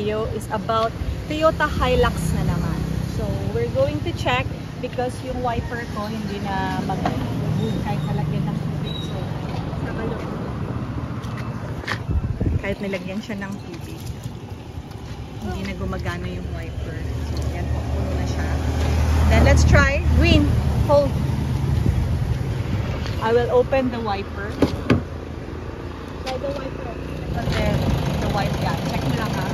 video is about Toyota Hilux na naman. So, we're going to check because yung wiper ko hindi na mag-good kahit nalagyan ng tubig. So, kahit nilagyan siya ng tubig, hindi na gumagana yung wiper. So, yan po, puno na siya. Then, let's try. Green, hold. I will open the wiper. Try the wiper. And then, the wiper, yeah. Check mo lang ha.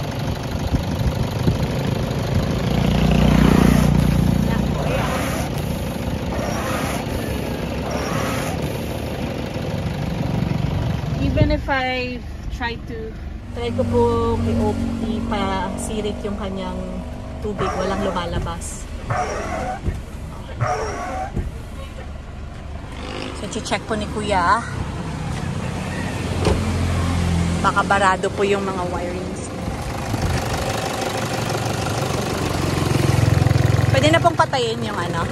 Even if I try ko pong ipasirit yung kanyang tubig, walang lumalabas. So, check po ni Kuya. Baka barado po yung mga wirings. Pwede na pong patayin yung ano.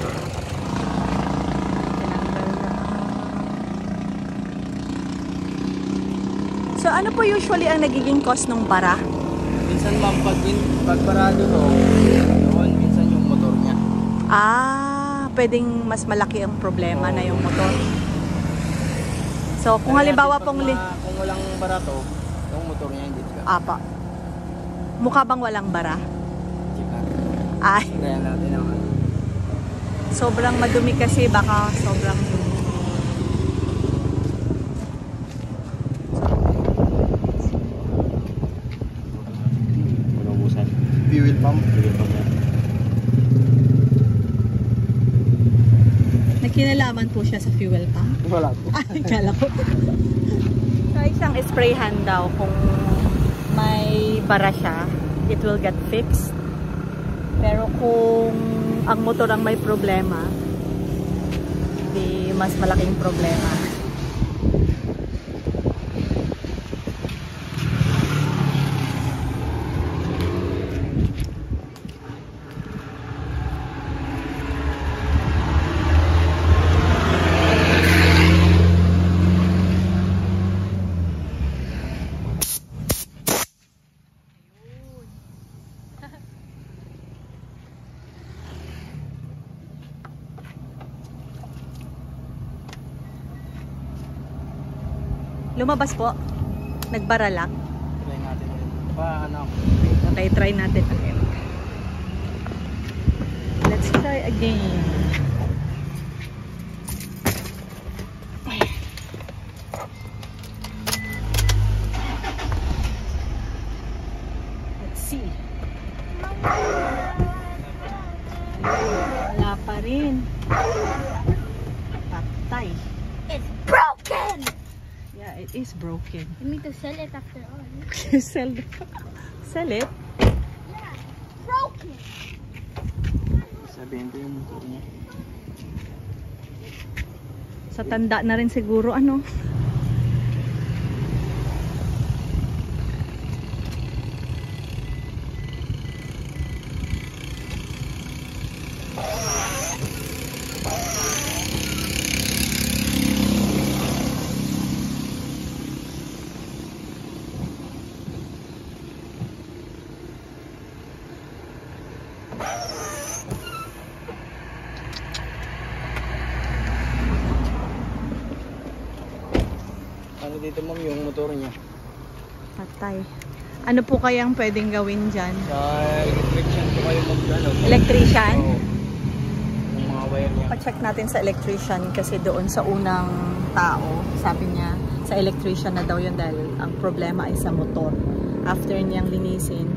So, ano po usually ang nagiging cause ng bara? Minsan ma'am, pag barado noon, minsan yung motor niya. Pwedeng mas malaki ang problema na yung motor. So, kung halimbawa pong... Kung walang bara to, yung motor niya hindi ka. Apa. Mukha bang walang bara? Check natin. Ay. Kaya natin naman. Sobrang madumi kasi, baka sobrang... Fuel pump. Nagkinalaman po siya sa fuel pump? Wala po. Kala ko. So, isang sprayhan daw kung may bara siya, it will get fixed. Pero kung ang motor ang may problema, di mas malaking problema. Lumabas po. Nagbara lang. Try natin ulit. Ano? Okay, try natin again. Let's try again. Let's see. Wala pa rin. Patay. It's broken! Yeah, it is broken. You need to sell it after all. Sell it? Yeah, broken! Sabihin ko yung motor niya. Sa tanda na rin siguro, ano? Ano dito ma'am yung motor niya? Patay. Ano po kayang pwedeng gawin dyan? Sa electrician ko kayo mag-ano. Electrician? Oo. Yung mga wire niya. Pa-check natin sa electrician kasi doon sa unang tao, sabi niya sa electrician na daw yun dahil ang problema ay sa motor. After niyang linisin,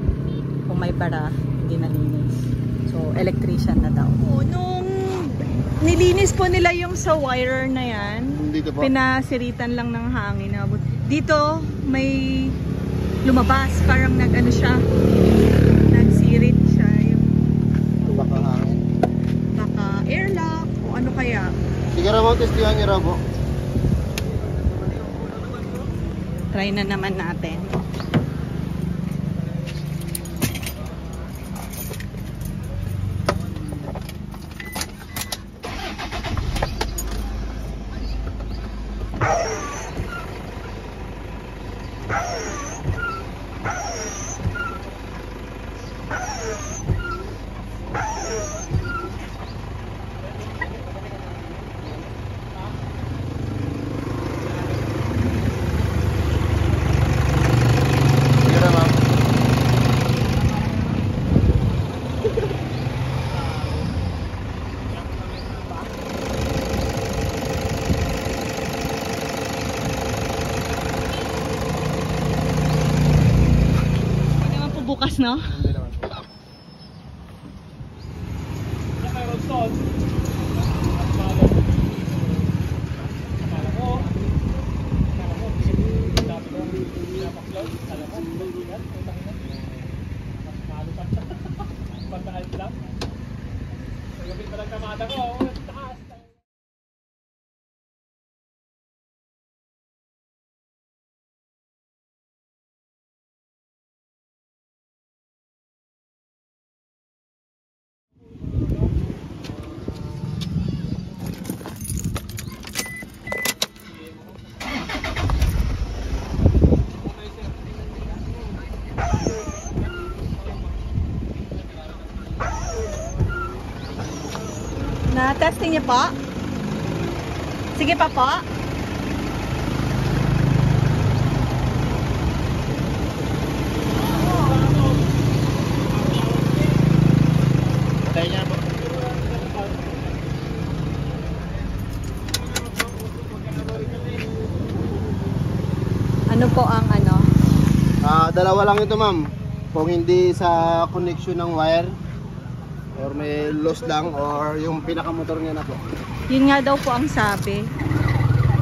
kung may bara, hindi nalinis. So, electrician na daw. Nung nilinis po nila yung sa wire na yan, Dito po. pinasiritan lang ng hangin. Dito, may lumabas. Parang nag-ano siya, nagsirit siya. Yung Baka hangin. baka airlock o ano kaya. Sigara mo, testihan niyo raw po. Try na naman natin. Sige na, ma'am. Hindi naman po bukas, no? Hindi naman. Na-testing niyo po? Sige pa po. Patay niya po. Ano po ang ano? Dalawa lang ito, ma'am. Kung hindi sa connection ng wire or may loss lang or yung pinakamotor niya na po. Yun nga daw po ang sabi.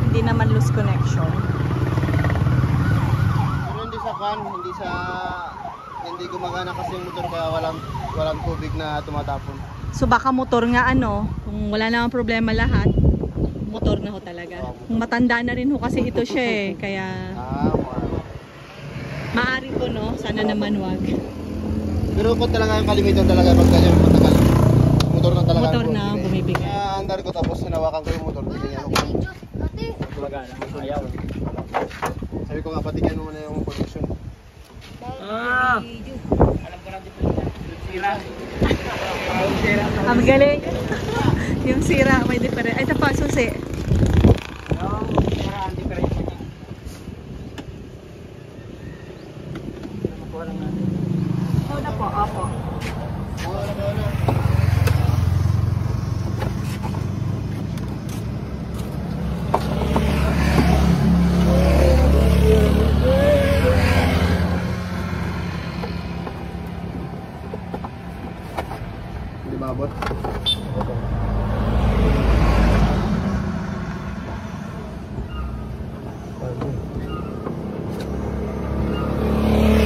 Hindi naman loose connection. Pero hindi sa kan, hindi gumagana kasi yung motor kaya walang tubig na tumatapon. So baka motor nga ano, kung wala namang problema lahat, motor na ho talaga. Kung matanda na rin ho kasi ito siya eh, kaya maari po no, sana naman wag. Pero kung talaga yung kalimitan talaga pag ganyan matagal, motor na talaga. Motor na bumibigay. Kaya andar ko tapos sinawakan ko yung motor, bigyan ako. Gumagana. Ayaw. Sabi ko nga patigyan mo na yung connection. Alam ko na dito. Sira. Ang galing. Yung sira may different. Ay, ito pa susi. Sira ang difference niya. Makuha lang natin. Oo na po, opo. Hindi maabot. Okay.